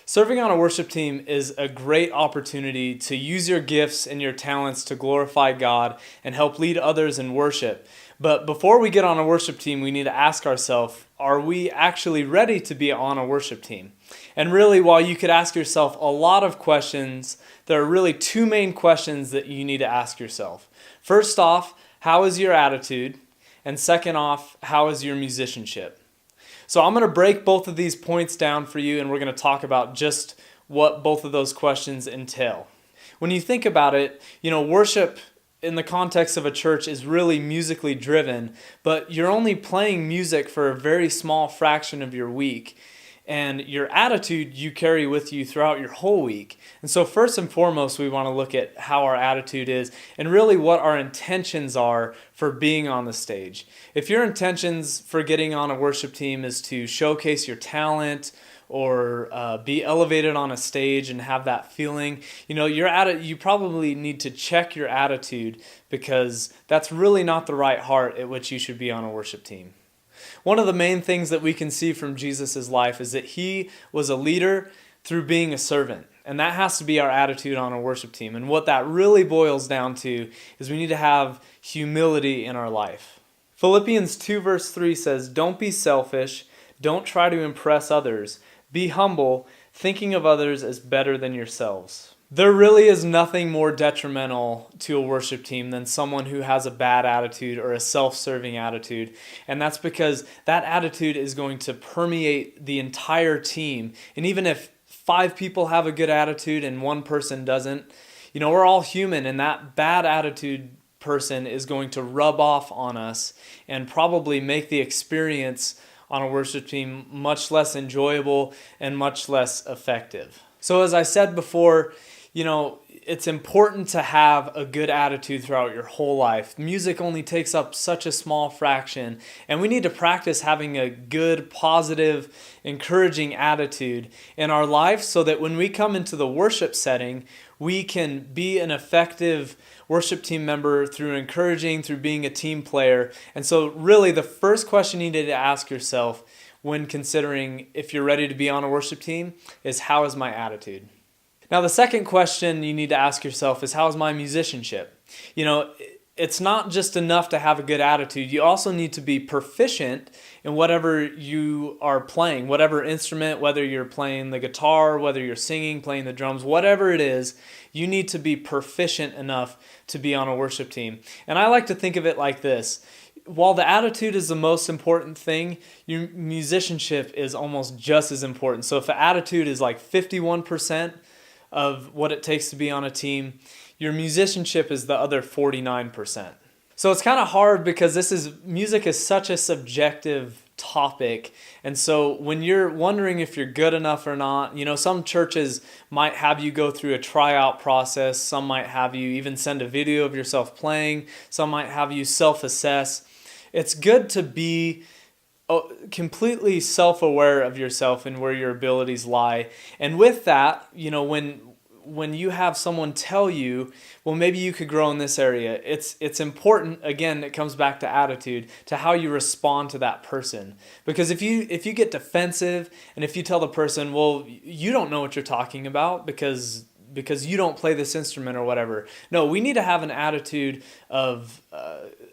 Serving on a worship team is a great opportunity to use your gifts and your talents to glorify God and help lead others in worship. But before we get on a worship team, we need to ask ourselves, are we actually ready to be on a worship team? And really, while you could ask yourself a lot of questions, there are really two main questions that you need to ask yourself. First off, how is your attitude? And second off, how is your musicianship? So I'm going to break both of these points down for you, and we're going to talk about just what both of those questions entail. When you think about it, worship in the context of a church is really musically driven, but you're only playing music for a very small fraction of your week. And your attitude you carry with you throughout your whole week. And so first and foremost, we want to look at how our attitude is and really what our intentions are for being on the stage. If your intentions for getting on a worship team is to showcase your talent or be elevated on a stage and have that feeling, you probably need to check your attitude, because that's really not the right heart at which you should be on a worship team. One of the main things that we can see from Jesus' life is that he was a leader through being a servant. And that has to be our attitude on a worship team. And what that really boils down to is we need to have humility in our life. Philippians 2 verse 3 says, "Don't be selfish, don't try to impress others, be humble, thinking of others as better than yourselves." There really is nothing more detrimental to a worship team than someone who has a bad attitude or a self-serving attitude. And that's because that attitude is going to permeate the entire team. And even if 5 people have a good attitude and one person doesn't, we're all human, and that bad attitude person is going to rub off on us and probably make the experience on a worship team much less enjoyable and much less effective. So as I said before, it's important to have a good attitude throughout your whole life. Music only takes up such a small fraction, and we need to practice having a good, positive, encouraging attitude in our life so that when we come into the worship setting, we can be an effective worship team member through encouraging, through being a team player. And so really the first question you need to ask yourself when considering if you're ready to be on a worship team is, how is my attitude? Now, the second question you need to ask yourself is, how is my musicianship? It's not just enough to have a good attitude. You also need to be proficient in whatever you are playing, whatever instrument, whether you're playing the guitar, whether you're singing, playing the drums, whatever it is, you need to be proficient enough to be on a worship team. And I like to think of it like this. While the attitude is the most important thing, your musicianship is almost just as important. So if the attitude is like 51% of what it takes to be on a team, your musicianship is the other 49%. So it's kind of hard because music is such a subjective topic. And so when you're wondering if you're good enough or not, some churches might have you go through a tryout process. Some might have you even send a video of yourself playing. Some might have you self-assess. It's good to be completely self-aware of yourself and where your abilities lie. And with that, when you have someone tell you, well, maybe you could grow in this area, it's important, again, it comes back to attitude, to how you respond to that person. Because if you get defensive and if you tell the person, well, you don't know what you're talking about because you don't play this instrument or whatever. No, we need to have an attitude of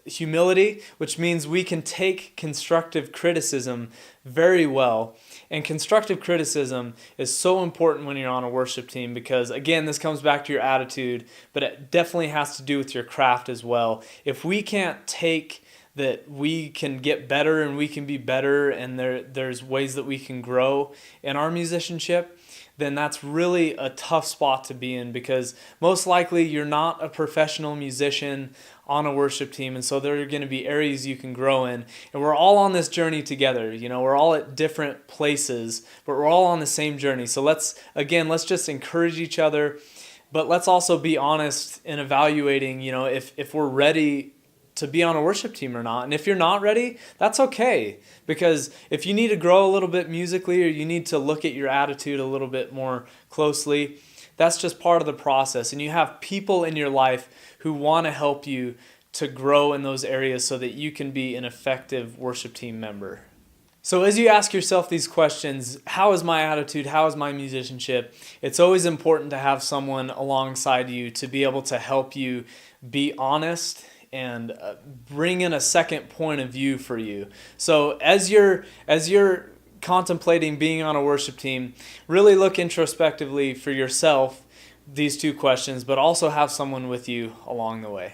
humility, which means we can take constructive criticism very well. And constructive criticism is so important when you're on a worship team because, again, this comes back to your attitude, but it definitely has to do with your craft as well. If we can't take that we can get better and we can be better and there's ways that we can grow in our musicianship, then that's really a tough spot to be in, because most likely you're not a professional musician on a worship team, and so there are going to be areas you can grow in. And we're all on this journey together. We're all at different places, but we're all on the same journey. So let's just encourage each other, but let's also be honest in evaluating, if we're ready to be on a worship team or not. And if you're not ready, that's okay. Because if you need to grow a little bit musically, or you need to look at your attitude a little bit more closely, that's just part of the process. And you have people in your life who want to help you to grow in those areas so that you can be an effective worship team member. So as you ask yourself these questions, how is my attitude? How is my musicianship? It's always important to have someone alongside you to be able to help you be honest and bring in a second point of view for you. So as you're contemplating being on a worship team, really look introspectively for yourself these two questions, but also have someone with you along the way.